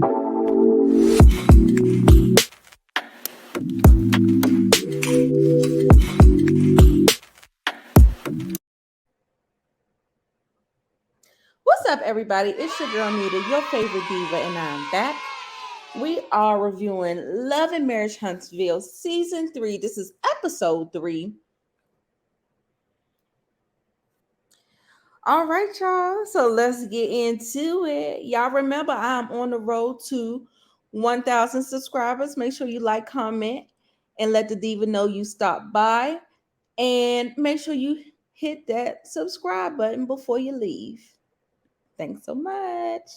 What's up, everybody? It's your girl Nita, your favorite diva, and I'm back. We are reviewing Love and Marriage Huntsville Season 3. This is Episode 3. All right, y'all. So let's get into it. Y'all remember I'm on the road to 1,000 subscribers. Make sure you like, comment, and let the diva know you stopped by. And make sure you hit that subscribe button before you leave. Thanks so much.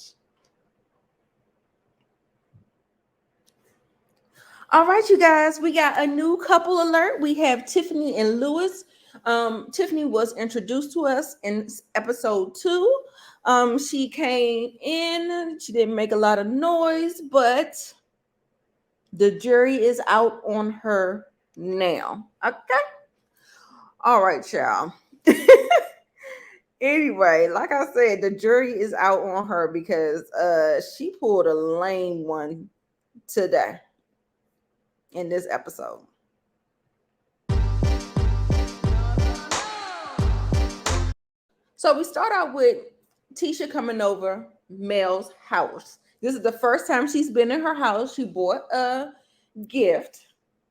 All right, you guys, we got a new couple alert. We have Tiffany and Lewis. Tiffany was introduced to us in episode 2. She came in, she didn't make a lot of noise, but the jury is out on her now. Okay. All right, y'all. Anyway, like I said, the jury is out on her because she pulled a lame one today in this episode. So we start out with Tisha coming over Mel's house. This is the first time she's been in her house. She bought a gift,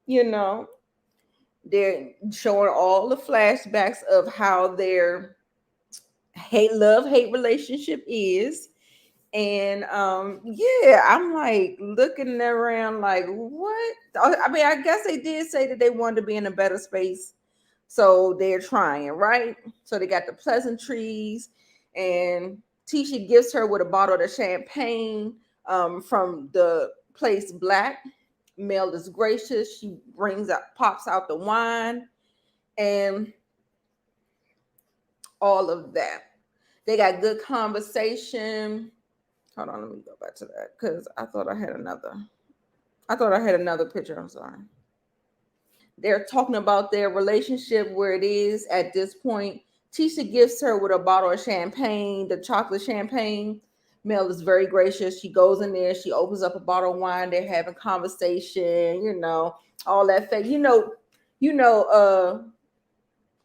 you know. They're showing all the flashbacks of how their love-hate relationship is. And yeah, I'm like looking around like, what? I mean, I guess they did say that they wanted to be in a better space. So they're trying, right? So they got the pleasantries, and Tisha gives her with a bottle of champagne from the place Black. Mel is gracious. She pops out the wine, and all of that. They got good conversation. Hold on, let me go back to that because I thought I had another picture. I'm sorry. They're talking about their relationship, where it is at this point. Tisha gifts her with a bottle of champagne, the chocolate champagne. Mel is very gracious. She goes in there, she opens up a bottle of wine, they're having conversation, all that fake.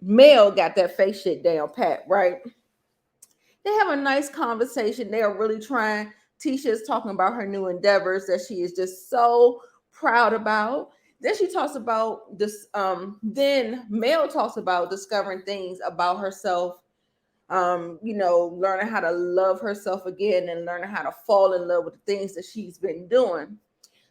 Mel got that fake shit down pat, right? They have a nice conversation. They are really trying. Tisha is talking about her new endeavors that she is just so proud about. Then she talks about this. Then Mel talks about discovering things about herself. Learning how to love herself again and learning how to fall in love with the things that she's been doing.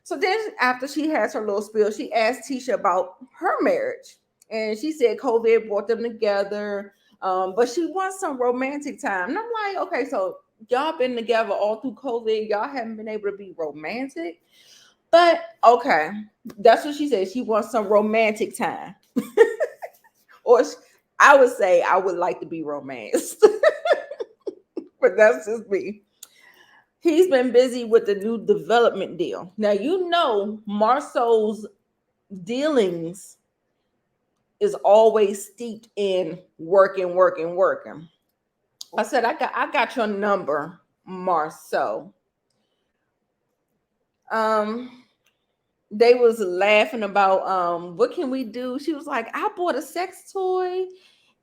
So then, after she has her little spiel, she asked Tisha about her marriage, and she said COVID brought them together. But she wants some romantic time. And I'm like, okay, so y'all been together all through COVID. Y'all haven't been able to be romantic. But okay, that's what she said. She wants some romantic time. Or I would say I would like to be romanced. But that's just me. He's been busy with the new development deal. Now, Marceau's dealings is always steeped in working. I said, I got your number, Marceau. They was laughing about what can we do? She was like, I bought a sex toy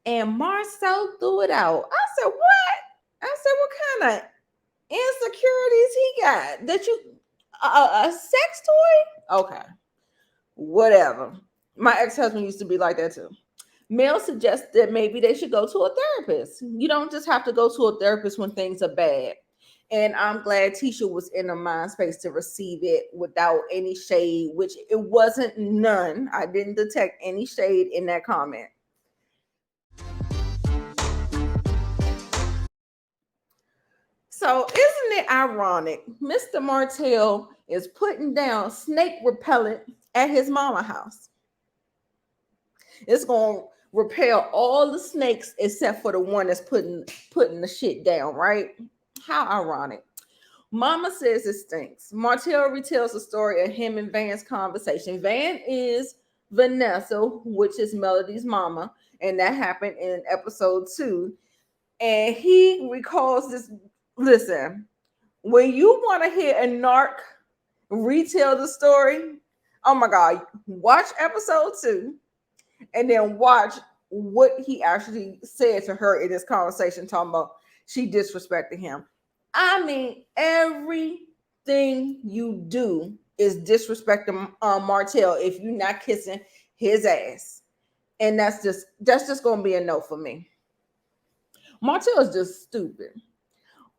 and Marceau threw it out. I said, what? I said, what kind of insecurities he got? That you a sex toy? Okay. Whatever. My ex-husband used to be like that too. Mel suggests that maybe they should go to a therapist. You don't just have to go to a therapist when things are bad. And I'm glad Tisha was in a mind space to receive it without any shade, which it wasn't none. I didn't detect any shade in that comment. So isn't it ironic? Mr. Martell is putting down snake repellent at his mama house. It's going to repel all the snakes except for the one that's putting the shit down, right? How ironic. Mama says it stinks. Martell retells the story of him and Van's conversation. Van is Vanessa, which is Melody's mama, and that happened in episode 2. And he recalls this. Listen, When you want to hear a narc retell the story, oh my God, watch episode 2 and then watch what he actually said to her in this conversation, talking about she disrespected him. I mean, everything you do is disrespecting Martell if you're not kissing his ass. And that's just gonna be a no for me. Martell is just stupid.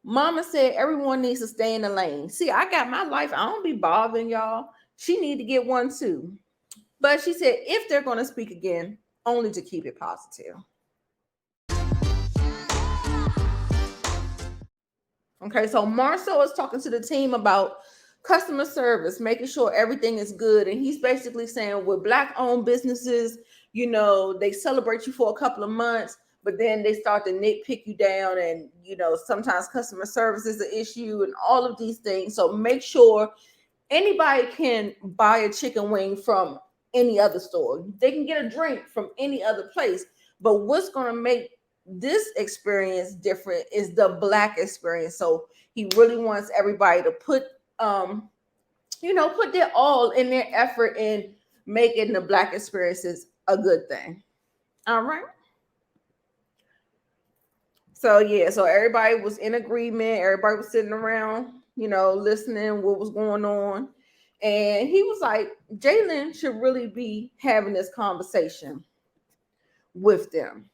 Mama said everyone needs to stay in the lane. See, I got my life. I don't be bothering y'all. She need to get one too. But she said if they're going to speak again, only to keep it positive. Okay, so Marcel is talking to the team about customer service, making sure everything is good. And he's basically saying with Black-owned businesses, they celebrate you for a couple of months, but then they start to nitpick you down. And, sometimes customer service is an issue and all of these things. So make sure anybody can buy a chicken wing from any other store. They can get a drink from any other place. But what's going to make this experience different is the Black experience. So he really wants everybody to put their all in their effort in making the Black experiences a good thing. All right. So yeah, so everybody was in agreement. Everybody was sitting around, listening what was going on. And he was like, Jalen should really be having this conversation with them.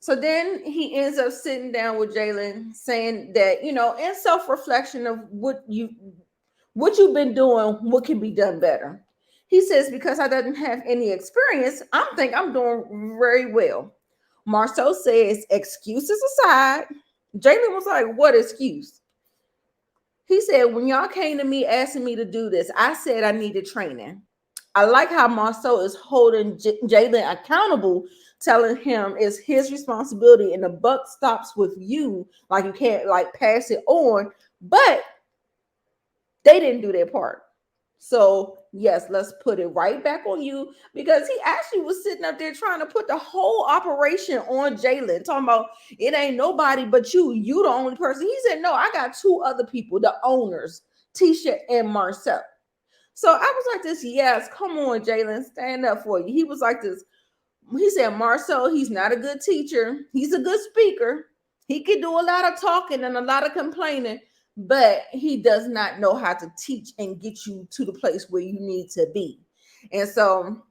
So then he ends up sitting down with Jalen, saying that, in self-reflection of what you've been doing, what can be done better. He says, because I didn't have any experience, I think I'm doing very well. Marceau says, excuses aside, Jalen was like, what excuse? He said, when y'all came to me asking me to do this, I said I needed training. I like how Marceau is holding Jalen accountable, telling him it's his responsibility and the buck stops with you. Like you can't pass it on, but they didn't do their part. So yes, let's put it right back on you, because he actually was sitting up there trying to put the whole operation on Jalen, talking about it ain't nobody but you. You the only person. He said, no, I got 2 other people, the owners, Tisha and Marcel. So I was like this, yes, come on, Jalen, stand up for you. He was like this. He said, Marcel, he's not a good teacher. He's a good speaker. He can do a lot of talking and a lot of complaining, but he does not know how to teach and get you to the place where you need to be. And so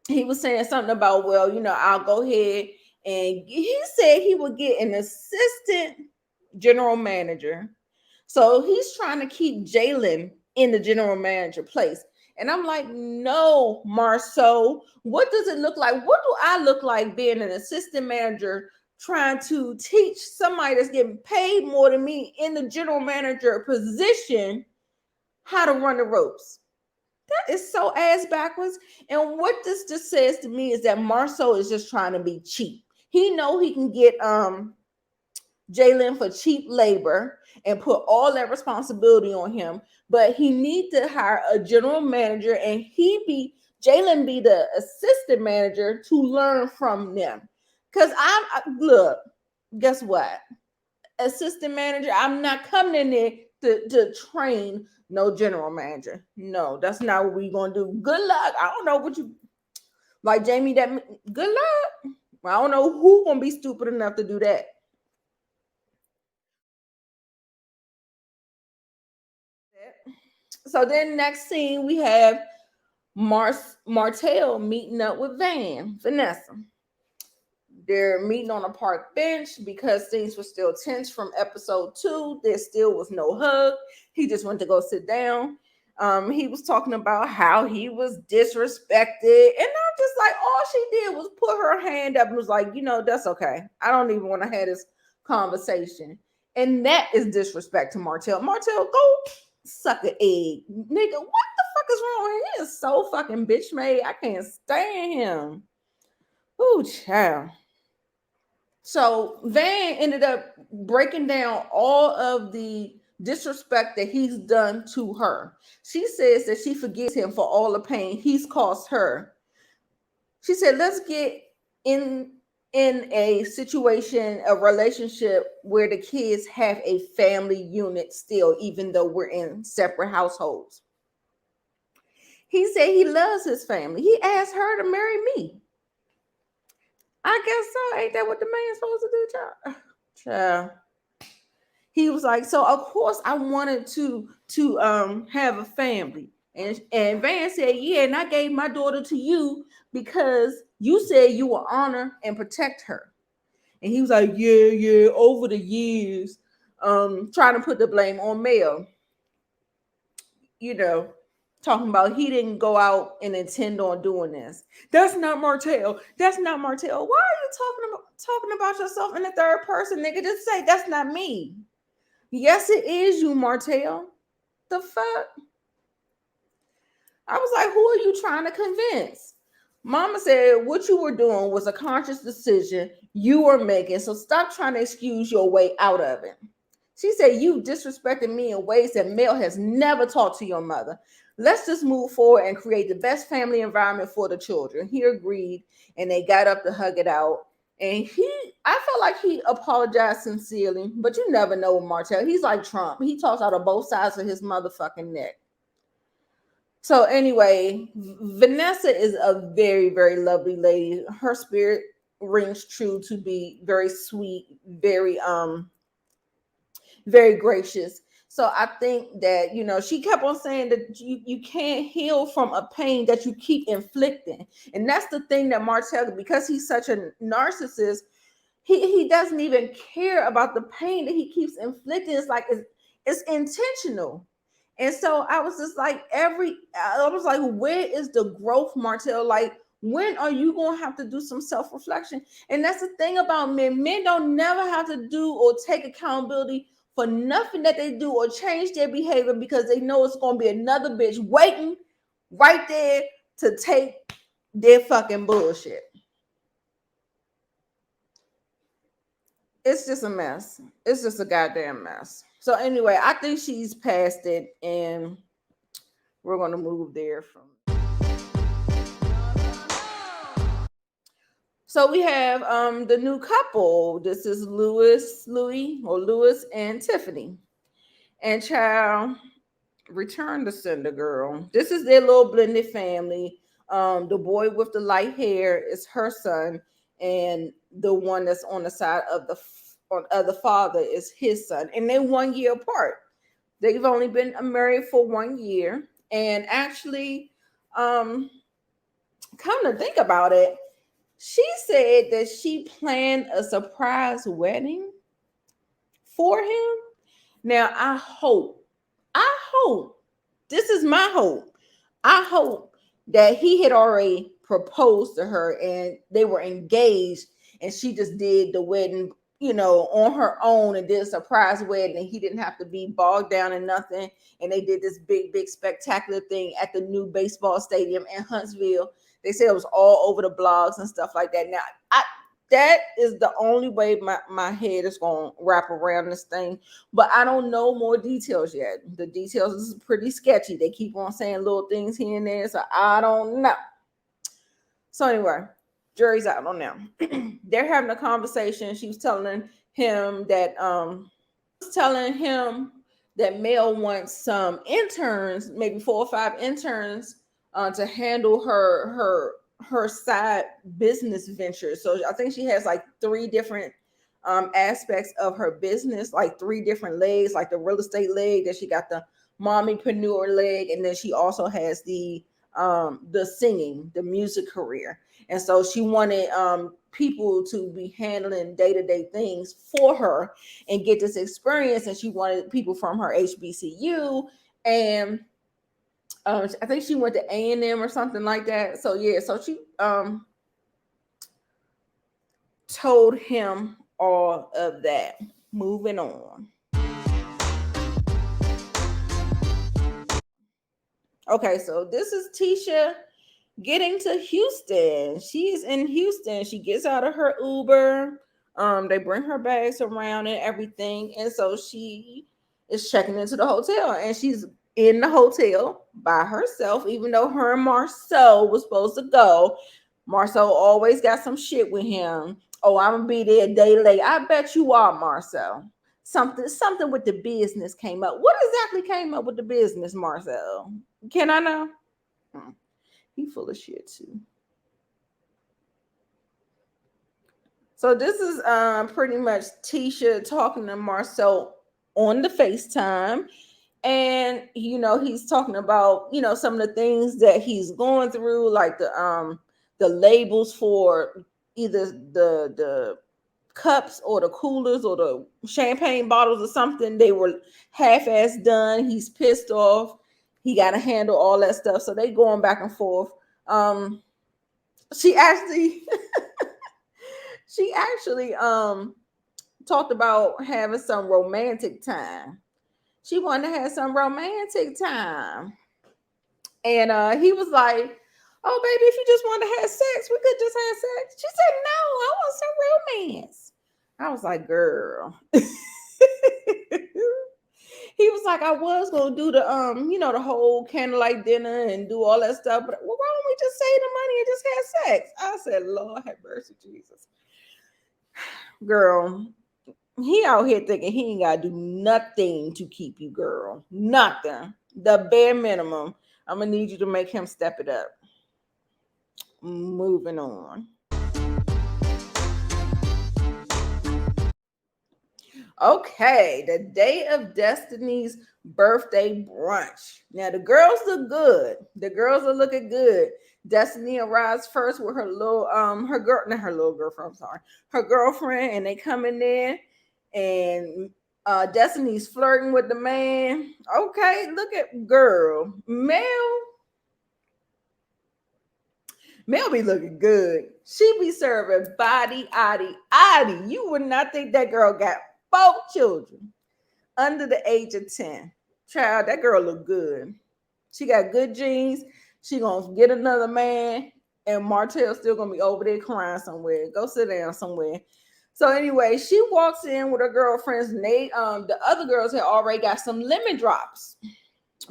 he was saying something about, well, I'll go ahead, and he said he would get an assistant general manager. So he's trying to keep Jalen in the general manager place. And I'm like, no, Marceau, what does it look like? What do I look like being an assistant manager trying to teach somebody that's getting paid more than me in the general manager position how to run the ropes? That is so ass backwards. And what this just says to me is that Marceau is just trying to be cheap. He know he can get Jalen for cheap labor and put all that responsibility on him, but he need to hire a general manager, and Jalen be the assistant manager to learn from them. Because look, guess what? Assistant manager, I'm not coming in there to train no general manager. No, that's not what we're gonna do. Good luck. I don't know what you like, Jamie. That good luck. I don't know who gonna be stupid enough to do that. So then next scene we have Martell meeting up with Vanessa. They're meeting on a park bench because things were still tense from episode 2. There still was no hug. He just went to go sit down. He was talking about how he was disrespected. And I'm just like, all she did was put her hand up and was like, that's okay. I don't even want to have this conversation. And that is disrespect to Martell. Martell, go suck an egg. Nigga, what the fuck is wrong with him? He is so fucking bitch made. I can't stand him. Ooh, child. So Van ended up breaking down all of the disrespect that he's done to her. She says that she forgives him for all the pain he's caused her. She said, let's get in a situation, a relationship where the kids have a family unit still, even though we're in separate households. He said he loves his family. He asked her to marry me. I guess so. Ain't that what the man's supposed to do, child? Child. He was like, so of course I wanted to have a family. And Van said, yeah, and I gave my daughter to you because you said you will honor and protect her. And he was like, yeah, over the years, trying to put the blame on Mel, you know, talking about he didn't go out and intend on doing this. That's not Martell. That's not Martell. Why are you talking about yourself in the third person, nigga? Just say that's not me. Yes, it is you, Martell. The fuck? I was like, who are you trying to convince? Mama said what you were doing was a conscious decision you were making, so stop trying to excuse your way out of it. She said, you disrespected me in ways that Mel has never taught to your mother. Let's just move forward and create the best family environment for the children. He agreed, and they got up to hug it out. And I felt like he apologized sincerely, but you never know with Martell. He's like Trump. He talks out of both sides of his motherfucking neck. So anyway, Vanessa is a very, very lovely lady. Her spirit rings true to be very sweet, very gracious. So I think that, she kept on saying that you can't heal from a pain that you keep inflicting. And that's the thing that Martell, because he's such a narcissist, he doesn't even care about the pain that he keeps inflicting. It's like it's intentional. And so I was just like, I was like, where is the growth, Martell? Like, when are you going to have to do some self-reflection? And that's the thing about men. Men don't never have to do or take accountability for nothing that they do or change their behavior because they know it's going to be another bitch waiting right there to take their fucking bullshit. It's just a mess. It's just a goddamn mess. So anyway, I think she's past it, and we're gonna move there from. So we have the new couple. This is Louis and Tiffany. And child, return to sender girl. This is their little blended family. The boy with the light hair is her son, and the one that's on the side of the father is his son, and they're 1 year apart. They've only been married for 1 year, and actually, come to think about it, she said that she planned a surprise wedding for him. Now, I hope, this is my hope. I hope that he had already proposed to her and they were engaged and she just did the wedding, on her own and did a surprise wedding and he didn't have to be bogged down in nothing. And they did this big, big, spectacular thing at the new baseball stadium in Huntsville. They said it was all over the blogs and stuff like that. Now, that is the only way my head is going to wrap around this thing. But I don't know more details yet. The details is pretty sketchy. They keep on saying little things here and there. So I don't know. So anyway, jury's out on them. They're having a conversation. She was telling him that Mel wants some interns, maybe 4 or 5 interns, to handle her side business ventures. So I think she has like 3 different aspects of her business, like 3 different legs, like the real estate leg, that she got the mommypreneur leg, and then she also has the singing, the music career. And so she wanted people to be handling day-to-day things for her and get this experience. And she wanted people from her HBCU, and I think she went to A&M or something like that. So yeah, so she told him all of that. Moving on. Okay, so this is Tisha getting to Houston. She's in Houston. She gets out of her Uber. They bring her bags around and everything. And so she is checking into the hotel, and she's in the hotel by herself, even though her and Marceau was supposed to go. Marceau always got some shit with him. Oh, I'm gonna be there a day late. I bet you are, Marcel. Something with the business came up. What exactly came up with the business, Marcel? Can I know? He full of shit too. So this is pretty much Tisha talking to Marcel on the FaceTime. And he's talking about some of the things that he's going through, like the labels for either the cups or the coolers or the champagne bottles or something. They were half-ass done. He's pissed off. He got to handle all that stuff. So they going back and forth. She actually she actually talked about having some romantic time. She wanted to have some romantic time. And he was like, oh, baby, if you just want to have sex, we could just have sex. She said, no, I want some romance. I was like, girl. He was like, I was gonna do the whole candlelight dinner and do all that stuff, but why don't we just save the money and just have sex? I said, Lord have mercy, Jesus. Girl, he out here thinking he ain't gotta do nothing to keep you, girl. Nothing. The bare minimum. I'm gonna need you to make him step it up. Moving on. Okay, the day of Destiny's birthday brunch. Now the girls look good. The girls are looking good. Destiny arrives first with her little not her girlfriend, and they come in there, and Destiny's flirting with the man. Okay, look at girl. Mel be looking good. She be serving body, oddy. You would not think that girl got 4 children under the age of 10. Child, that girl look good. She got good genes. She gonna get another man, and Martell's still gonna be over there crying somewhere. Go sit down somewhere. So anyway, she walks in with her girlfriends, and the other girls had already got some lemon drops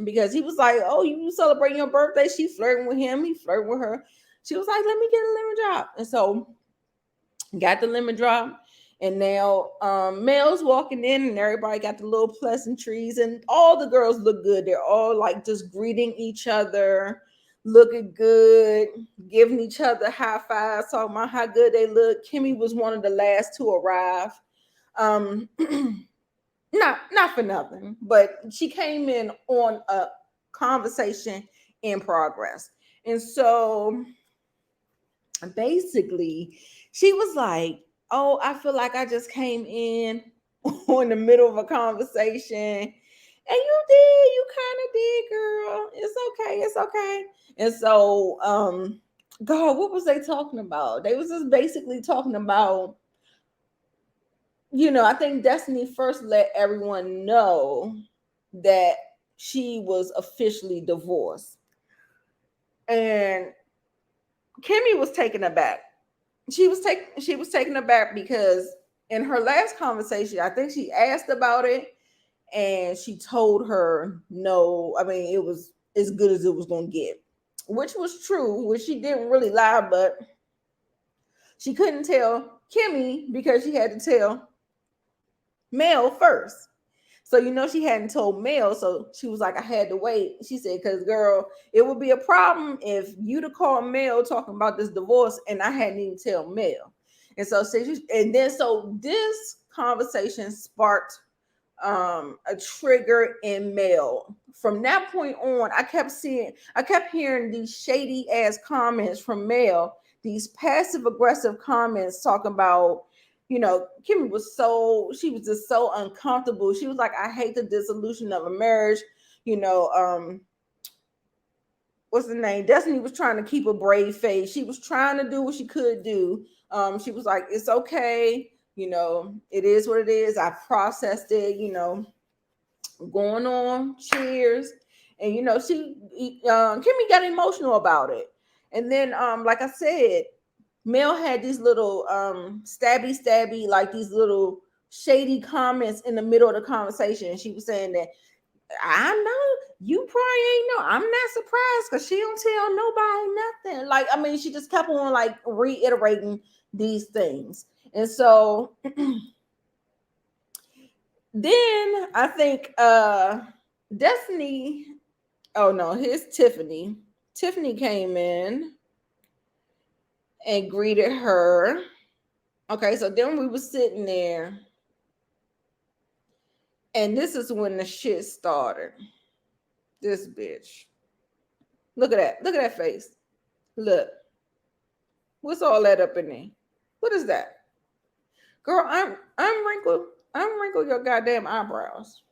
because he was like, "Oh, you celebrating your birthday?" She flirting with him. He flirting with her. She was like, "Let me get a lemon drop," and so got the lemon drop. And now Mel's walking in, and everybody got the little pleasantries, and all the girls look good. They're all like just greeting each other, looking good, giving each other high fives, talking about how good they look. Kimmy was one of the last to arrive. Not for nothing, but she came in on a conversation in progress. And so basically, she was like, oh, I feel like I just came in in the middle of a conversation. And you kind of did, girl. It's okay. And so, God, what was they talking about? They was just basically talking about, I think Destiny first let everyone know that she was officially divorced. And Kimmy was taken aback. She was taken aback because in her last conversation, I think she asked about it, and she told her no. I mean, it was as good as it was gonna get, which was true, which she didn't really lie, but she couldn't tell Kimmy because she had to tell Mel first. So, she hadn't told Mel. So she was like, I had to wait. She said, because girl, it would be a problem if you'd have called Mel talking about this divorce and I hadn't even tell Mel. And so this conversation sparked a trigger in Mel. From that point on, I kept hearing these shady ass comments from Mel, these passive aggressive comments talking about, Kimmy was just so uncomfortable. She was like, I hate the dissolution of a marriage. What's the name? Destiny was trying to keep a brave face. She was trying to do what she could do. She was like, it's okay. It is what it is. I processed it, going on. Cheers. And, Kimmy got emotional about it. And then, like I said, Mel had these little stabby, like these little shady comments in the middle of the conversation. She was saying that, I know you probably ain't know. I'm not surprised because she don't tell nobody nothing. Like, I mean, she just kept on like reiterating these things. And so then I think Destiny, oh no, here's Tiffany. Tiffany came in and greeted her. Okay, so then we were sitting there, and this is when the shit started. This bitch. Look at that. Look at that face. Look. What's all that up in there? What is that? Girl, I'm wrinkled your goddamn eyebrows.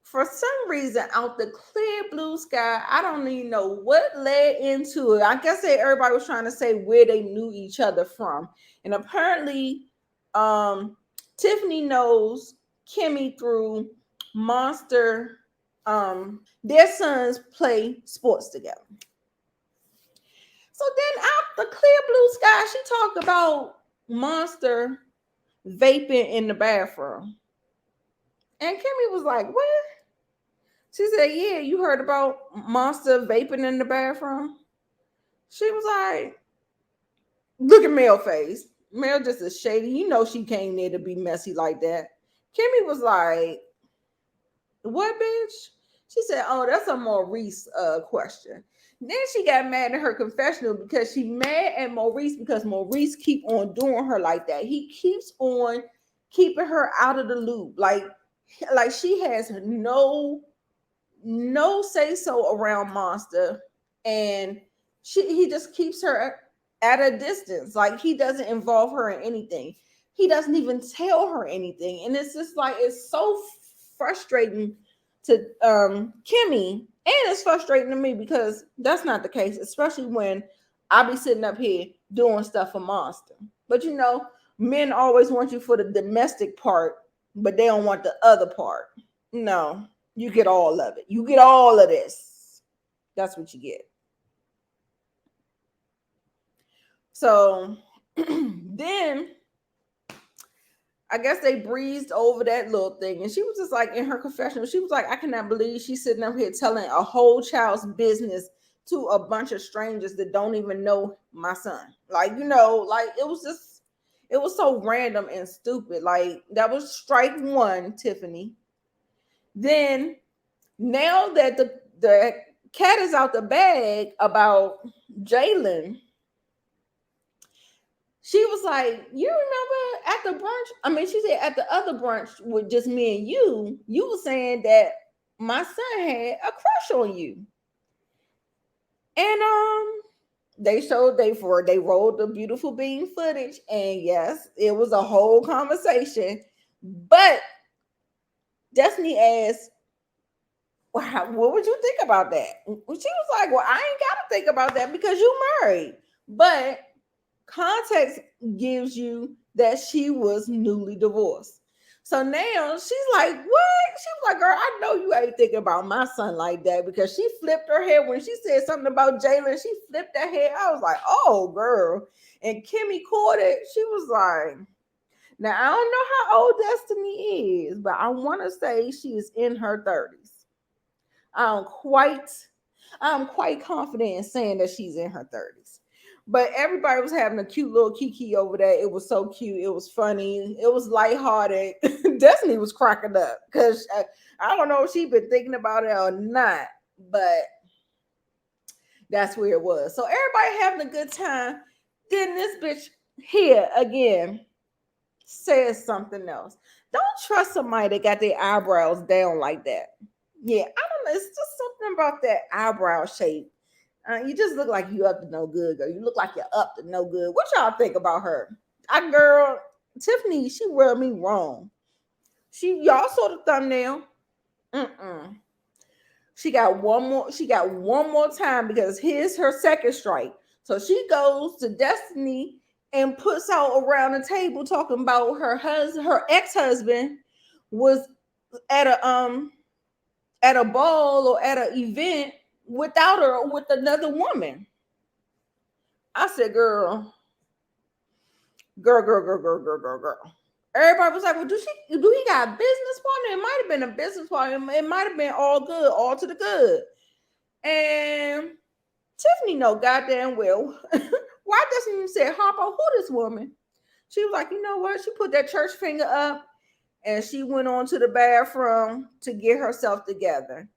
For some reason, out the clear blue sky, I don't even know what led into it. I guess everybody was trying to say where they knew each other from. And apparently, Tiffany knows Kimmy through Monster. Their sons play sports together. So then out the clear blue sky, she talked about Monster vaping in the bathroom. And Kimmy was like, what? She said, yeah, you heard about Monster vaping in the bathroom? She was like, look at Mel face. Mel just is shady. You know she came there to be messy like that. Kimmy was like, what, bitch? She said, oh, that's a Maurice question. Then she got mad at her confessional because she mad at Maurice because Maurice keep on doing her like that. He keeps on keeping her out of the loop. Like she has no say so around Monster, and he just keeps her at a distance. Like he doesn't involve her in anything. He doesn't even tell her anything, and it's just like it's so frustrating to Kimmy, and it's frustrating to me because that's not the case, especially when I be sitting up here doing stuff for Monster. But you know, men always want you for the domestic part, but they don't want the other part. No, you get all of it. You get all of this. That's what you get. So then I guess they breezed over that little thing. And she was just like in her confessional, she was like, I cannot believe she's sitting up here telling a whole child's business to a bunch of strangers that don't even know my son. Like, you know, like it was so random and stupid. Like that was strike one, Tiffany. Then now that the cat is out the bag about Jalen, she was like, you remember at the brunch? I mean, she said at the other brunch with just me and you were saying that my son had a crush on you. And they rolled the beautiful bean footage, and yes, it was a whole conversation. But Destiny asked, well, what would you think about that? She was like, well, I ain't got to think about that because you married. But context gives you that she was newly divorced. So now she's like, what? She was like, girl, I know you ain't thinking about my son like that, because she flipped her hair when she said something about Jalen. She flipped that hair. I was like, oh, girl. And Kimmy caught it. She was like, now I don't know how old Destiny is, but I want to say she is in her 30s. I'm quite confident in saying that she's in her 30s. But everybody was having a cute little kiki over there. It was so cute. It was funny. It was lighthearted. Destiny was cracking up because I don't know if she'd been thinking about it or not, but that's where it was. So everybody having a good time. Then this bitch here again says something else. Don't trust somebody that got their eyebrows down like that. Yeah, I don't know. It's just something about that eyebrow shape. You just look like you up to no good, girl. You look like you're up to no good. What y'all think about her? Girl, Tiffany, she rubbed me wrong. Y'all saw the thumbnail. She got one more time because here's her second strike. So she goes to Destiny and puts out around the table talking about her ex-husband was at a ball or at an event without her or with another woman. I said, girl. Everybody was like, well, do he got a business partner? It might have been a business partner. It might have been all good, all to the good. And Tiffany know goddamn well. Why I just even said, Harpo, who this woman? She was like, you know what? She put that church finger up and she went on to the bathroom to get herself together.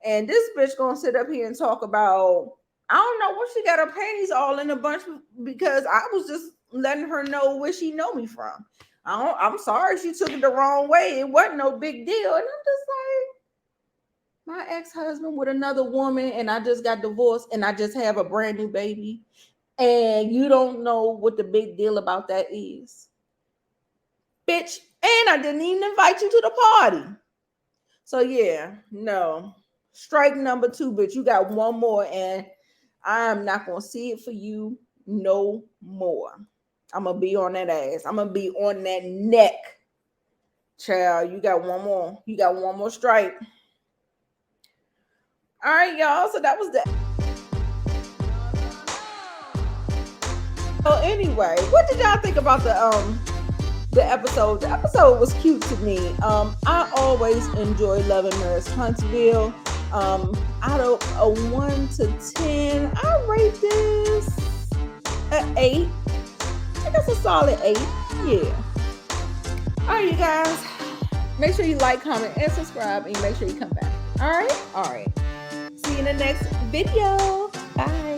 And this bitch gonna sit up here and talk about, I don't know what she got her panties all in a bunch because I was just letting her know where she know me from. I'm sorry she took it the wrong way. It wasn't no big deal. And I'm just like, my ex-husband with another woman and I just got divorced and I just have a brand new baby. And you don't know what the big deal about that is. Bitch, and I didn't even invite you to the party. So yeah, no. Strike number 2, bitch. You got one more and I'm not going to see it for you no more. I'm going to be on that ass. I'm going to be on that neck. Child, you got one more. You got one more strike. All right, y'all. So that was that. So anyway, what did y'all think about the episode? The episode was cute to me. I always enjoy loving Nurse Huntsville. Out of a 1 to 10, I rate this an 8. I guess a solid 8. Yeah. All right, you guys. Make sure you like, comment, and subscribe, and make sure you come back. All right. See you in the next video. Bye.